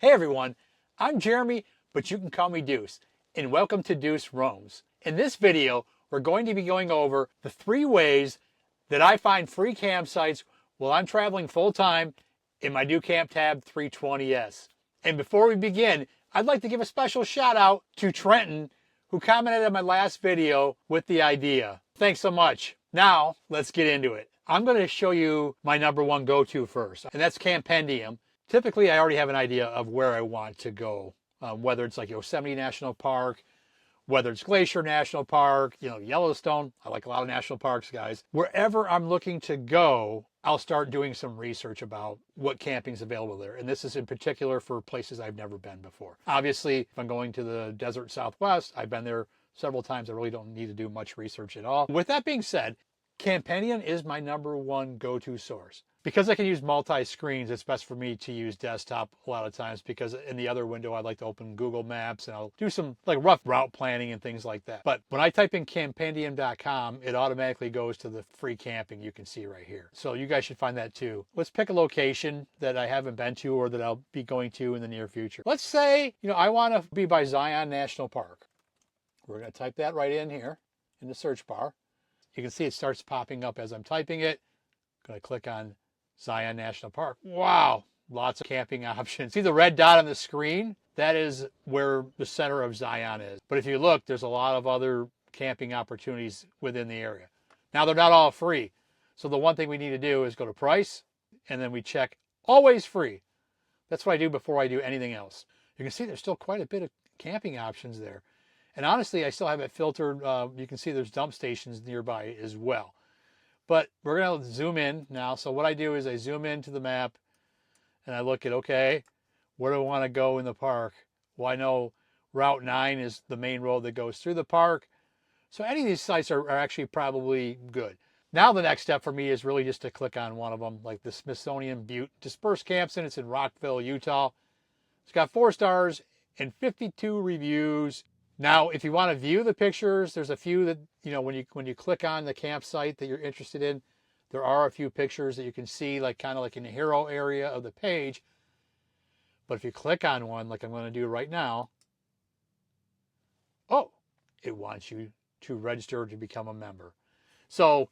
Hey everyone, I'm Jeremy, but you can call me Deuce, and welcome to Deuce Roams. In this video, we're going to be going over the 3 ways that I find free campsites while I'm traveling full-time in my NuCamp Tab 320S. And before we begin, I'd like to give a special shout out to Trenton, who commented on my last video with the idea. Thanks so much. Now, let's get into it. I'm going to show you my #1 go-to first, and that's Campendium. Typically, I already have an idea of where I want to go, whether it's like Yosemite National Park, whether it's Glacier National Park, Yellowstone. I like a lot of national parks, guys. Wherever I'm looking to go, I'll start doing some research about what camping's available there. And this is in particular for places I've never been before. Obviously, if I'm going to the desert Southwest, I've been there several times. I really don't need to do much research at all. With that being said, Campendium is my #1 go-to source. Because I can use multi-screens, it's best for me to use desktop a lot of times, because in the other window, I like to open Google Maps and I'll do some like rough route planning and things like that. But when I type in campendium.com, it automatically goes to the free camping you can see right here. So you guys should find that too. Let's pick a location that I haven't been to or that I'll be going to in the near future. Let's say, I want to be by Zion National Park. We're going to type that right in here in the search bar. You can see it starts popping up as I'm typing it. I'm going to click on Zion National Park. Wow, lots of camping options. See the red dot on the screen? That is where the center of Zion is. But if you look, there's a lot of other camping opportunities within the area. Now, they're not all free. So the one thing we need to do is go to price, and then we check always free. That's what I do before I do anything else. You can see there's still quite a bit of camping options there. And honestly, I still have it filtered. You can see there's dump stations nearby as well. But we're going to zoom in now. So what I do is I zoom into the map and I look at, okay, where do I want to go in the park? Well, I know Route 9 is the main road that goes through the park. So any of these sites are actually probably good. Now the next step for me is really just to click on one of them, like the Smithsonian Butte Dispersed Camp Center. It's in Rockville, Utah. It's got 4 stars and 52 reviews. Now, if you want to view the pictures, there's a few that, when you click on the campsite that you're interested in, there are a few pictures that you can see, like kind of like in the hero area of the page. But if you click on one, like I'm going to do right now, it wants you to register to become a member. So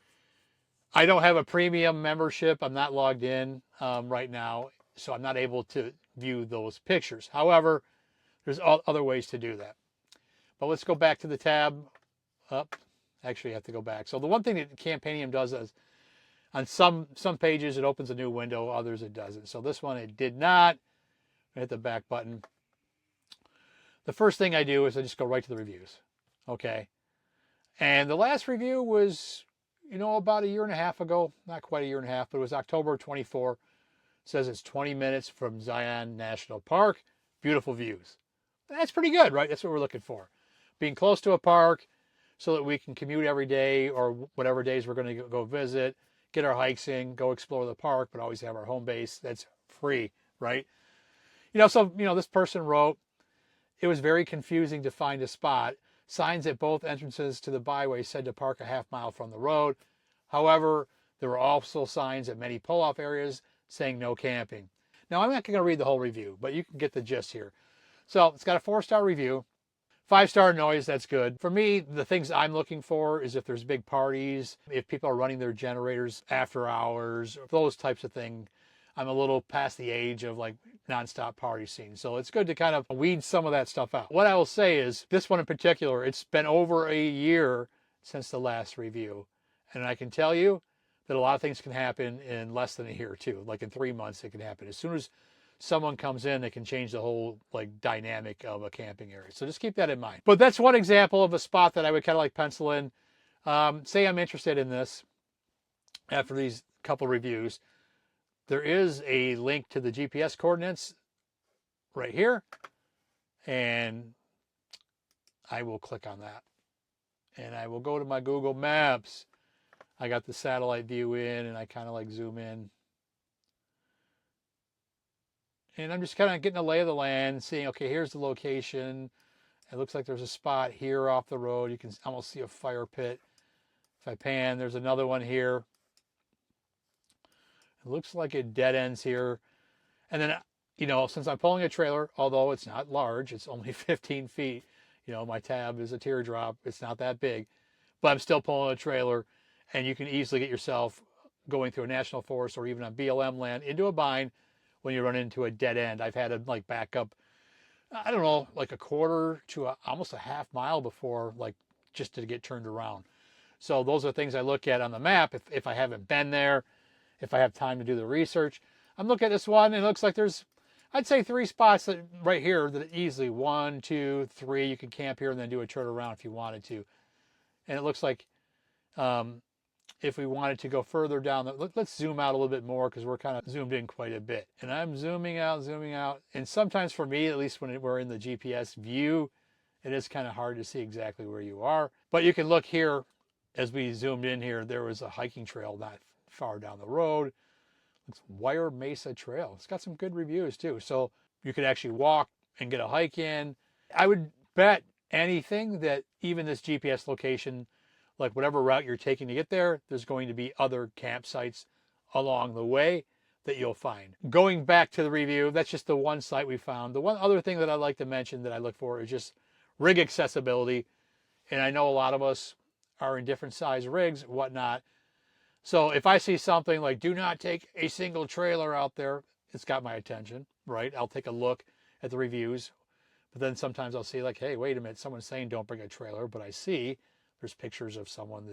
I don't have a premium membership. I'm not logged in right now, so I'm not able to view those pictures. However, there's other ways to do that. But let's go back to the tab up. Actually, I have to go back. So the one thing that Campendium does is on some pages, it opens a new window. Others, it doesn't. So this one, it did not. I hit the back button. The first thing I do is I just go right to the reviews. Okay. And the last review was, about 1.5 years ago. Not quite 1.5 years, but it was October 24. It says it's 20 minutes from Zion National Park. Beautiful views. That's pretty good, right? That's what we're looking for. Being close to a park so that we can commute every day or whatever days we're going to go visit, get our hikes in, go explore the park, but always have our home base that's free, right? This person wrote, it was very confusing to find a spot. Signs at both entrances to the byway said to park a half mile from the road. However, there were also signs at many pull-off areas saying no camping. Now, I'm not going to read the whole review, but you can get the gist here. So it's got a 4-star review. 5-star noise, that's good. For me, the things I'm looking for is if there's big parties, if people are running their generators after hours, those types of things. I'm a little past the age of like nonstop party scenes. So it's good to kind of weed some of that stuff out. What I will say is this one in particular, it's been over 1 year since the last review. And I can tell you that a lot of things can happen in less than 1 year too. Like in 3 months, it can happen. As soon as someone comes in, they can change the whole dynamic of a camping area. So just keep that in mind. But that's one example of a spot that I would kind of pencil in. Say I'm interested in this after these couple reviews. There is a link to the GPS coordinates right here. And I will click on that. And I will go to my Google Maps. I got the satellite view in and I kind of zoom in. And I'm just kind of getting a lay of the land, seeing, okay, here's the location. It looks like there's a spot here off the road. You can almost see a fire pit. If I pan, there's another one here. It looks like it dead ends here. And then you know, since I'm pulling a trailer, although it's not large, it's only 15 feet, you know, my tab is a teardrop, it's not that big, but I'm still pulling a trailer, and you can easily get yourself going through a national forest or even on BLM land into a bind when you run into a dead end. I've had to like back up, I don't know, like a quarter to almost a half mile before, like just to get turned around. So those are things I look at on the map if I haven't been there, if I have time to do the research. I'm looking at this one, and it looks like there's, I'd say 3 spots that right here that easily 1, 2, 3, you can camp here and then do a turn around if you wanted to. And it looks like if we wanted to go further down, let's zoom out a little bit more because we're kind of zoomed in quite a bit. And I'm zooming out. And sometimes for me, at least when we're in the GPS view, it is kind of hard to see exactly where you are. But you can look here, as we zoomed in here, there was a hiking trail not far down the road. It's Wire Mesa Trail. It's got some good reviews too. So you could actually walk and get a hike in. I would bet anything that even this GPS location, like whatever route you're taking to get there, there's going to be other campsites along the way that you'll find. Going back to the review, that's just the one site we found. The one other thing that I'd like to mention that I look for is just rig accessibility. And I know a lot of us are in different size rigs, whatnot. So if I see something like do not take a single trailer out there, it's got my attention, right? I'll take a look at the reviews. But then sometimes I'll see like, hey, wait a minute, someone's saying don't bring a trailer, but I see there's pictures of someone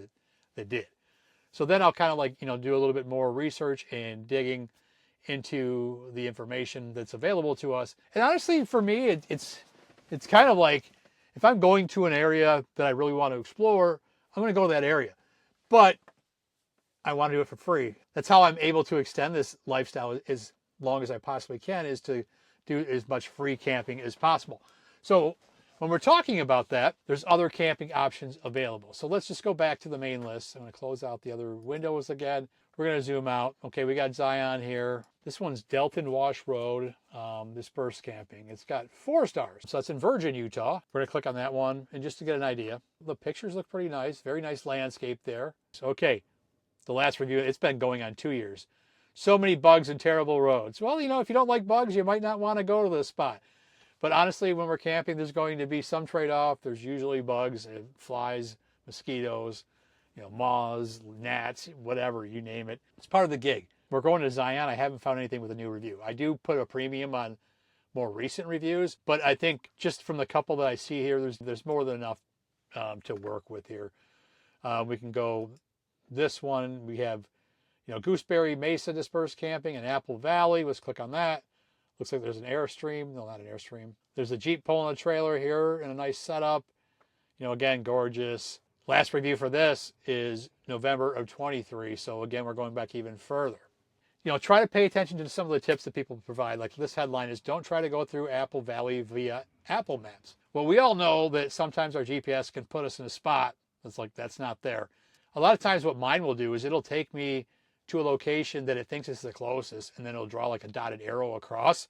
that did. So then I'll kind of like, you know, do a little bit more research and digging into the information that's available to us. And honestly, for me, it's kind of like if I'm going to an area that I really want to explore, I'm going to go to that area. But I want to do it for free. That's how I'm able to extend this lifestyle as long as I possibly can, is to do as much free camping as possible. So when we're talking about that, there's other camping options available. So let's just go back to the main list. I'm going to close out the other windows again. We're going to zoom out. Okay, we got Zion here. This one's Delton Wash Road, dispersed camping. It's got 4 stars. So that's in Virgin, Utah. We're going to click on that one. And just to get an idea, the pictures look pretty nice. Very nice landscape there. So, okay, the last review, it's been going on 2 years. So many bugs and terrible roads. Well, you know, if you don't like bugs, you might not want to go to this spot. But honestly, when we're camping, there's going to be some trade-off. There's usually bugs, flies, mosquitoes, you know, moths, gnats, whatever, you name it. It's part of the gig. We're going to Zion. I haven't found anything with a new review. I do put a premium on more recent reviews, but I think just from the couple that I see here, there's more than enough to work with here. We can go this one. We have, you know, Gooseberry Mesa dispersed camping and Apple Valley. Let's click on that. Looks like there's an Airstream. No, not an Airstream. There's a Jeep pulling a trailer here in a nice setup. You know, again, gorgeous. Last review for this is November of 23. So again, we're going back even further. You know, try to pay attention to some of the tips that people provide. Like this headline is, don't try to go through Apple Valley via Apple Maps. Well, we all know that sometimes our GPS can put us in a spot that's like, that's not there. A lot of times what mine will do is it'll take me to a location that it thinks is the closest, and then it'll draw like a dotted arrow across,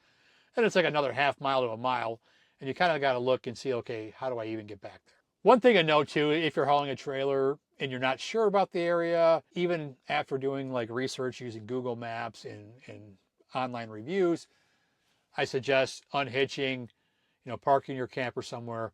and it's like another half mile to a mile, and you kind of got to look and see, okay, how do I even get back there? One thing to note too, if you're hauling a trailer and you're not sure about the area, even after doing like research using Google Maps and online reviews, I suggest unhitching, you know, parking your camper somewhere,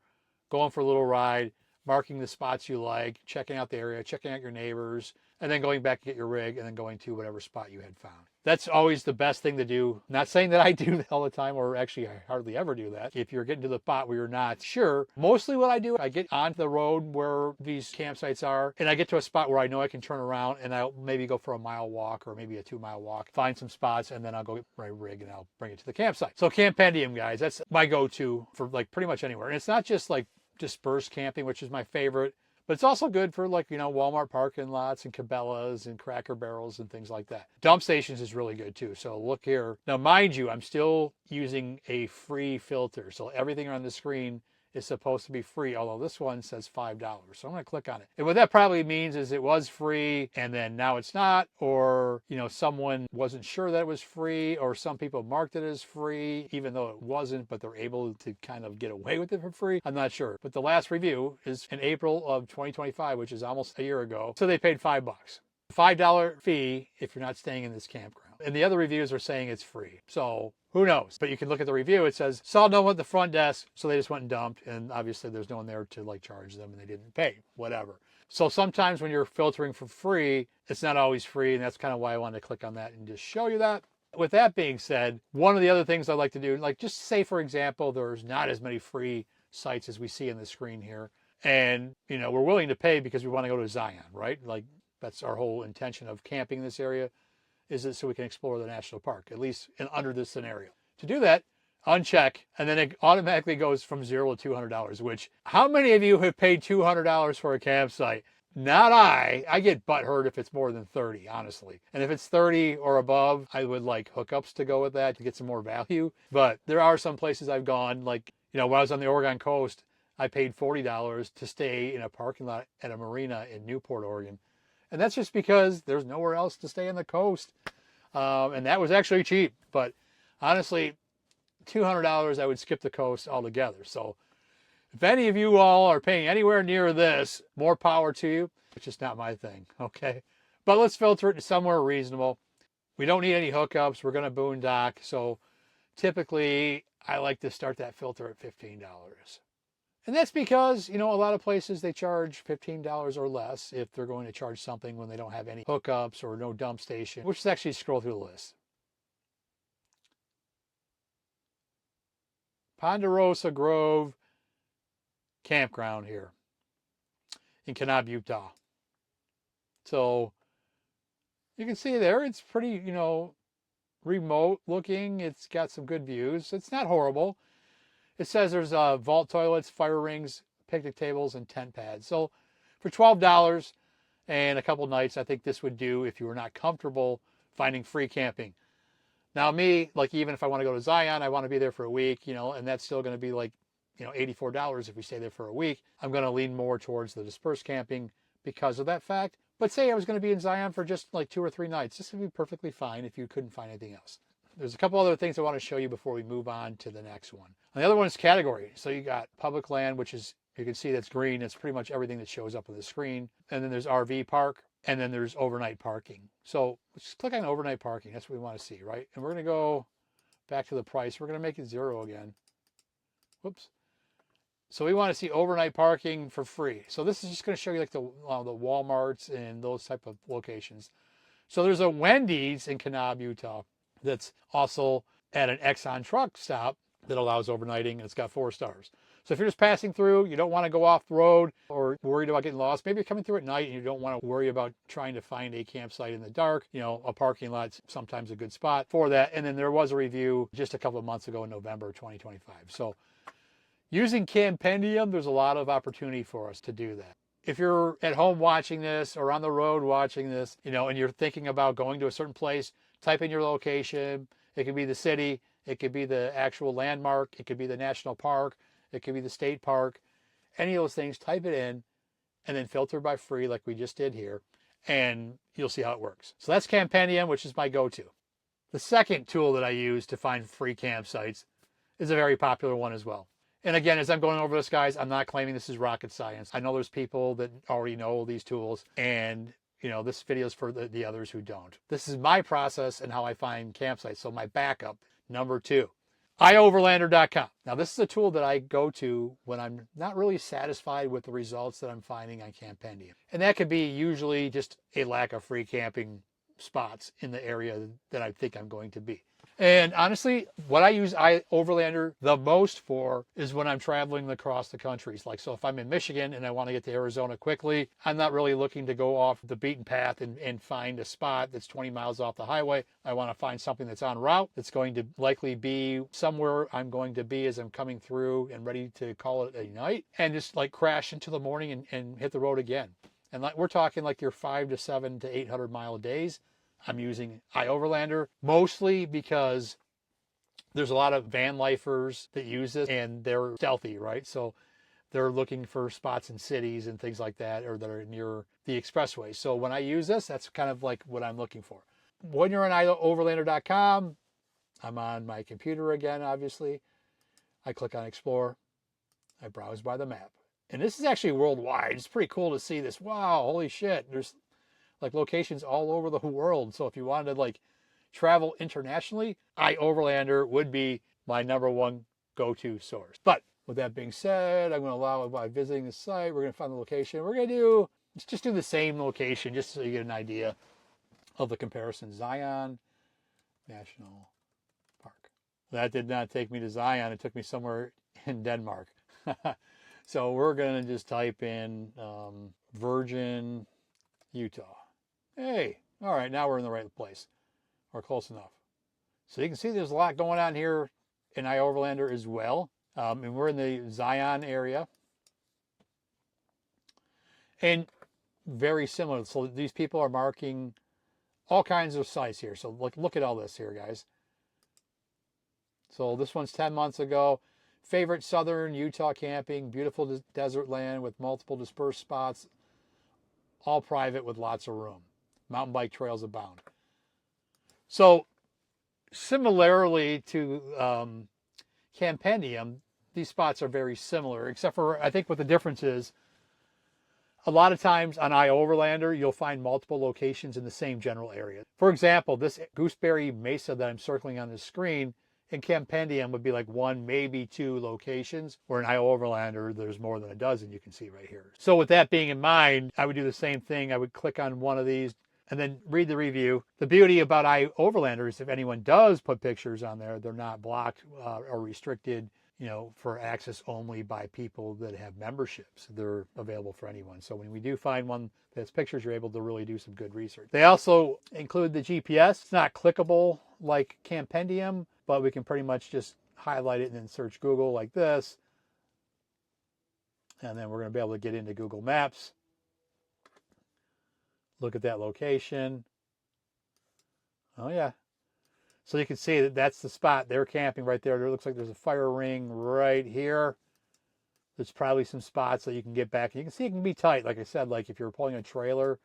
going for a little ride, marking the spots you like, checking out the area, checking out your neighbors, and then going back to get your rig and then going to whatever spot you had found. That's always the best thing to do. Not saying that I do that all the time, or actually I hardly ever do that. If you're getting to the spot where you're not sure, mostly what I do, I get onto the road where these campsites are, and I get to a spot where I know I can turn around, and I'll maybe go for a mile walk or maybe a 2-mile walk, find some spots, and then I'll go get my rig and I'll bring it to the campsite. So Campendium, guys, that's my go-to for like pretty much anywhere. And it's not just like dispersed camping, which is my favorite, but it's also good for like, you know, Walmart parking lots and Cabela's and Cracker Barrels and things like that. Dump stations is really good too. So look here. Now, mind you, I'm still using a free filter. So everything on the screen is supposed to be free, although this one says $5. So I'm going to click on it. And what that probably means is it was free and then now it's not, or, you know, someone wasn't sure that it was free, or some people marked it as free, even though it wasn't, but they're able to kind of get away with it for free. I'm not sure. But the last review is in April of 2025, which is almost a year ago. So they paid $5. $5 fee if you're not staying in this campground. And the other reviews are saying it's free. So who knows? But you can look at the review. It says, saw no one at the front desk, so they just went and dumped. And obviously there's no one there to like charge them and they didn't pay, whatever. So sometimes when you're filtering for free, it's not always free. And that's kind of why I wanted to click on that and just show you that. With that being said, one of the other things I like to do, like just say, for example, there's not as many free sites as we see in the screen here. And, you know, we're willing to pay because we want to go to Zion, right? Like that's our whole intention of camping in this area, is it so we can explore the national park, at least under this scenario. To do that, uncheck, and then it automatically goes from $0 to $200, which how many of you have paid $200 for a campsite? Not I. I get butthurt if it's more than 30, honestly. And if it's 30 or above, I would like hookups to go with that to get some more value. But there are some places I've gone, like, you know, when I was on the Oregon coast, I paid $40 to stay in a parking lot at a marina in Newport, Oregon. And that's just because there's nowhere else to stay on the coast. And that was actually cheap. But honestly, $200, I would skip the coast altogether. So if any of you all are paying anywhere near this, more power to you. It's just not my thing, okay? But let's filter it to somewhere reasonable. We don't need any hookups. We're going to boondock. So typically, I like to start that filter at $15. And that's because, you know, a lot of places they charge $15 or less if they're going to charge something when they don't have any hookups or no dump station, which is actually scroll through the list. Ponderosa Grove Campground here in Kanab, Utah. So you can see there, it's pretty, you know, remote looking. It's got some good views. It's not horrible. It says there's vault toilets, fire rings, picnic tables, and tent pads. So for $12 and a couple nights, I think this would do if you were not comfortable finding free camping. Now me, like even if I want to go to Zion, I want to be there for a week, you know, and that's still going to be like, you know, $84 if we stay there for a week. I'm going to lean more towards the dispersed camping because of that fact. But say I was going to be in Zion for just like 2 or 3 nights. This would be perfectly fine if you couldn't find anything else. There's a couple other things I want to show you before we move on to the next one. And the other one is category. So you got public land, which is, you can see that's green. It's pretty much everything that shows up on the screen. And then there's RV park, and then there's overnight parking. So let's click on overnight parking. That's what we want to see, right? And we're going to go back to the price. We're going to make it 0 again. Whoops. So we want to see overnight parking for free. So this is just going to show you like the Walmarts and those type of locations. So there's a Wendy's in Kanab, Utah, that's also at an Exxon truck stop that allows overnighting, and it's got 4 stars. So if you're just passing through, you don't want to go off the road or worried about getting lost. Maybe you're coming through at night and you don't want to worry about trying to find a campsite in the dark. You know, a parking lot's sometimes a good spot for that. And then there was a review just a couple of months ago in November 2025. So using Campendium, there's a lot of opportunity for us to do that. If you're at home watching this or on the road watching this, you know, and you're thinking about going to a certain place, type in your location. It could be the city. It could be the actual landmark. It could be the national park. It could be the state park. Any of those things, type it in and then filter by free like we just did here. And you'll see how it works. So that's Campendium, which is my go-to. The second tool that I use to find free campsites is a very popular one as well. And again, as I'm going over this, guys, I'm not claiming this is rocket science. I know there's people that already know these tools, and you know, this video is for the others who don't. This is my process and how I find campsites. So my backup, number 2, iOverlander.com. Now, this is a tool that I go to when I'm not really satisfied with the results that I'm finding on Campendium. And that could be usually just a lack of free camping spots in the area that I think I'm going to be. And honestly, what I use iOverlander the most for is when I'm traveling across the countries. Like, so if I'm in Michigan and I want to get to Arizona quickly, I'm not really looking to go off the beaten path and find a spot that's 20 miles off the highway. I want to find something that's en route, that's going to likely be somewhere I'm going to be as I'm coming through and ready to call it a night, and just like crash into the morning and hit the road again. And like, we're talking like your 5 to 7 to 800 mile days. I'm using iOverlander mostly because there's a lot of van lifers that use this and they're stealthy, right? So they're looking for spots in cities and things like that, or that are near the expressway. So when I use this, that's kind of like what I'm looking for. When you're on iOverlander.com, I'm on my computer again, obviously. I click on Explore. I browse by the map. And this is actually worldwide. It's pretty cool to see this. Wow, holy shit. There's like locations all over the world. So if you wanted to like travel internationally, iOverlander would be my #1 go-to source. But with that being said, I'm going to allow it by visiting the site. We're going to find the location. We're going to just do the same location just so you get an idea of the comparison. Zion National Park. That did not take me to Zion. It took me somewhere in Denmark. So we're going to just type in Virgin, Utah. Hey, all right, now we're in the right place. We're close enough. So you can see there's a lot going on here in iOverlander as well. And we're in the Zion area. And very similar. So these people are marking all kinds of sites here. So look at all this here, guys. So this one's 10 months ago. Favorite southern Utah camping, beautiful desert land with multiple dispersed spots, all private with lots of room. Mountain bike trails abound. So similarly to Campendium, these spots are very similar, except for I think what the difference is, a lot of times on iOverlander, you'll find multiple locations in the same general area. For example, this Gooseberry Mesa that I'm circling on the screen, in Campendium would be like 1, maybe 2 locations, where in iOverlander, there's more than a dozen you can see right here. So with that being in mind, I would do the same thing. I would click on one of these and then read the review. The beauty about iOverlander is if anyone does put pictures on there, they're not blocked or restricted, for access only by people that have memberships. They're available for anyone. So when we do find one that's pictures, you're able to really do some good research. They also include the GPS. It's not clickable like Campendium, but we can pretty much just highlight it and then search Google like this. And then we're going to be able to get into Google Maps. Look at that location. Oh yeah. So you can see that that's the spot. They're camping right there. It looks like there's a fire ring right here. There's probably some spots that you can get back. You can see it can be tight. Like I said, like if you're pulling a trailer,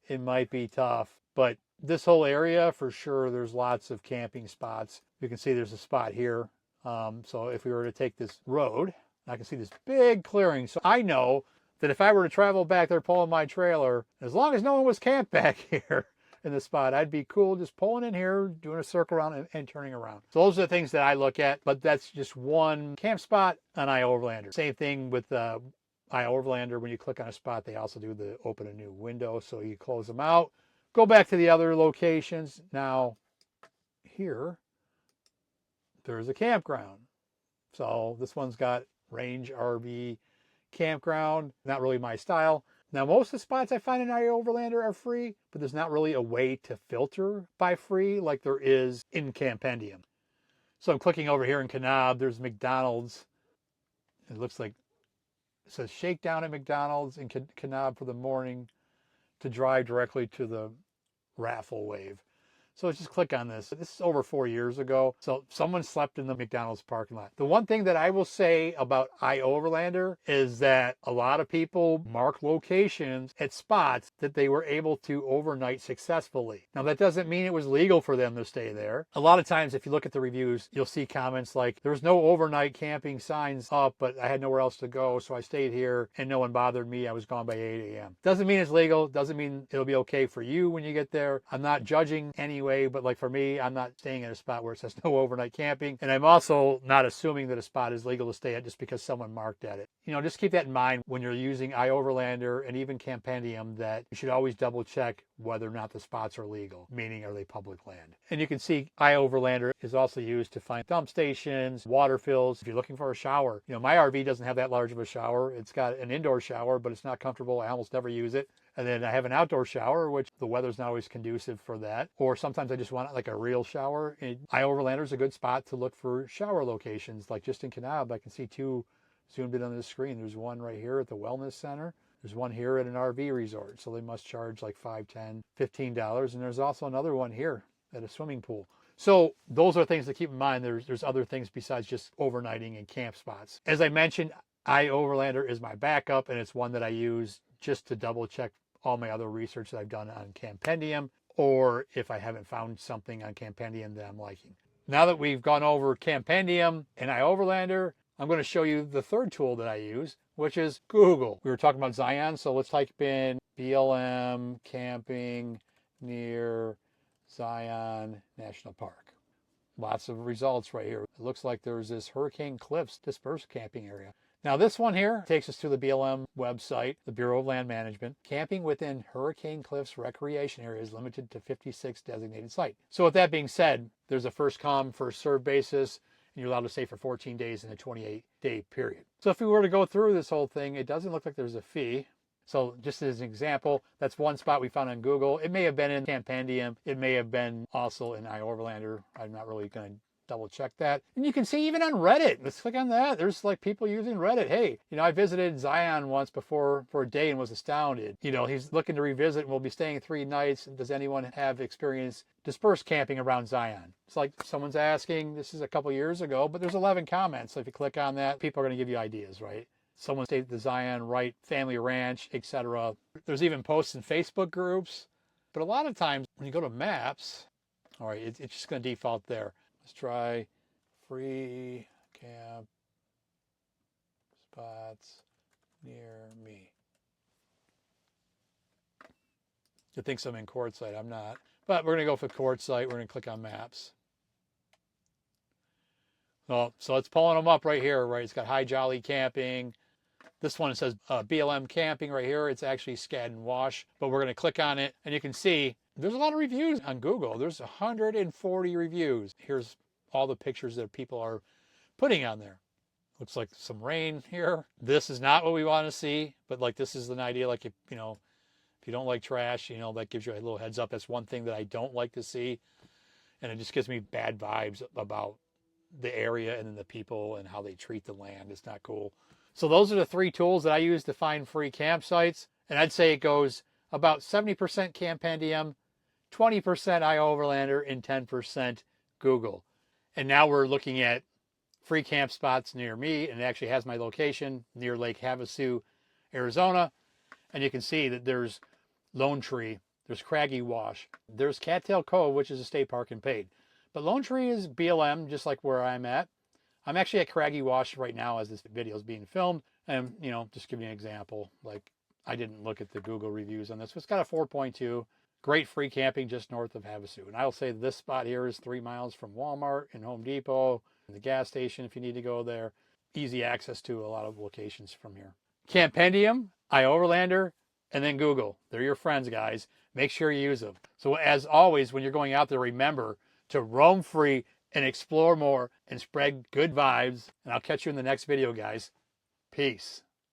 it might be tough. But this whole area, for sure, there's lots of camping spots. You can see there's a spot here. So if we were to take this road, I can see this big clearing. So I know that if I were to travel back there pulling my trailer, as long as no one was camped back here in the spot, I'd be cool just pulling in here, doing a circle around and turning around. So those are the things that I look at, but that's just one camp spot on iOverlander. Same thing with iOverlander. When you click on a spot, they also do the open a new window. So you close them out, go back to the other locations. Now here, there's a campground. So this one's got range RV campground, not really my style. Now, most of the spots I find in iOverlander are free, but there's not really a way to filter by free like there is in Campendium. So I'm clicking over here in Kanab. There's McDonald's. It looks like it says shakedown at McDonald's in Kanab for the morning to drive directly to the raffle wave. So let's just click on this. This is over 4 years ago. So someone slept in the McDonald's parking lot. The one thing that I will say about iOverlander is that a lot of people mark locations at spots that they were able to overnight successfully. Now that doesn't mean it was legal for them to stay there. A lot of times if you look at the reviews, you'll see comments like, there's no overnight camping signs up, but I had nowhere else to go, so I stayed here and no one bothered me. I was gone by 8 a.m. Doesn't mean it's legal. Doesn't mean it'll be okay for you when you get there. I'm not judging anyone. But like for me, I'm not staying at a spot where it says no overnight camping. And I'm also not assuming that a spot is legal to stay at just because someone marked at it. Just keep that in mind when you're using iOverlander and even Campendium, that you should always double check whether or not the spots are legal, meaning are they public land. And you can see iOverlander is also used to find dump stations, water fills. If you're looking for a shower, my RV doesn't have that large of a shower. It's got an indoor shower, but it's not comfortable. I almost never use it. And then I have an outdoor shower, which the weather's not always conducive for that. Or sometimes I just want like a real shower. iOverlander is a good spot to look for shower locations. Like just in Kanab, I can see 2 zoomed in on the screen. There's one right here at the Wellness Center. There's one here at an RV resort. So they must charge like $5, $10, $15. And there's also another one here at a swimming pool. So those are things to keep in mind. There's other things besides just overnighting and camp spots. As I mentioned, iOverlander is my backup, and it's one that I use just to double check all my other research that I've done on Campendium, or if I haven't found something on Campendium that I'm liking. Now that we've gone over Campendium and iOverlander, I'm going to show you the third tool that I use, which is Google. We were talking about Zion, so let's type in BLM camping near Zion National Park. Lots of results right here. It looks like there's this Hurricane Cliffs dispersed camping area. Now this one here takes us to the BLM website, the Bureau of Land Management. Camping within Hurricane Cliffs recreation area is limited to 56 designated sites. So with that being said, there's a first come, first served basis, and you're allowed to stay for 14 days in a 28-day period. So if we were to go through this whole thing, it doesn't look like there's a fee. So just as an example, that's one spot we found on Google. It may have been in Campendium. It may have been also in iOverlander. I'm not really going to double check that. And you can see even on Reddit, let's click on that. There's like people using Reddit. Hey, I visited Zion once before for a day and was astounded. He's looking to revisit and we'll be staying 3 nights. Does anyone have experience dispersed camping around Zion? It's like someone's asking, this is a couple years ago, but there's 11 comments. So if you click on that, people are going to give you ideas, right? Someone stayed at the Zion Right Family Ranch, etc. There's even posts in Facebook groups. But a lot of times when you go to maps, all right, it's just going to default there. Let's try free camp spots near me. It thinks I'm in Quartzsite. I'm not. But we're going to go for Quartzsite. We're going to click on maps. Oh, so it's pulling them up right here, right? It's got High Jolly Camping. This one says BLM Camping right here. It's actually Skadden Wash, but we're going to click on it and you can see there's a lot of reviews on Google. There's 140 reviews. Here's all the pictures that people are putting on there. Looks like some rain here. This is not what we want to see, but like this is an idea. Like if you don't like trash, that gives you a little heads up. That's one thing that I don't like to see, and it just gives me bad vibes about the area and then the people and how they treat the land. It's not cool. So those are the 3 tools that I use to find free campsites. And I'd say it goes about 70% Campendium, 20% iOverlander, and 10% Google. And now we're looking at free camp spots near me, and it actually has my location near Lake Havasu, Arizona. And you can see that there's Lone Tree, there's Craggy Wash, there's Cattail Cove, which is a state park and paid. But Lone Tree is BLM, just like where I'm at. I'm actually at Craggy Wash right now as this video is being filmed. And, just giving you an example, like I didn't look at the Google reviews on this. It's got a 4.2. Great free camping just north of Havasu. And I'll say this spot here is 3 miles from Walmart and Home Depot, and the gas station if you need to go there. Easy access to a lot of locations from here. Campendium, iOverlander, and then Google. They're your friends, guys. Make sure you use them. So as always, when you're going out there, remember to roam free and explore more and spread good vibes. And I'll catch you in the next video, guys. Peace.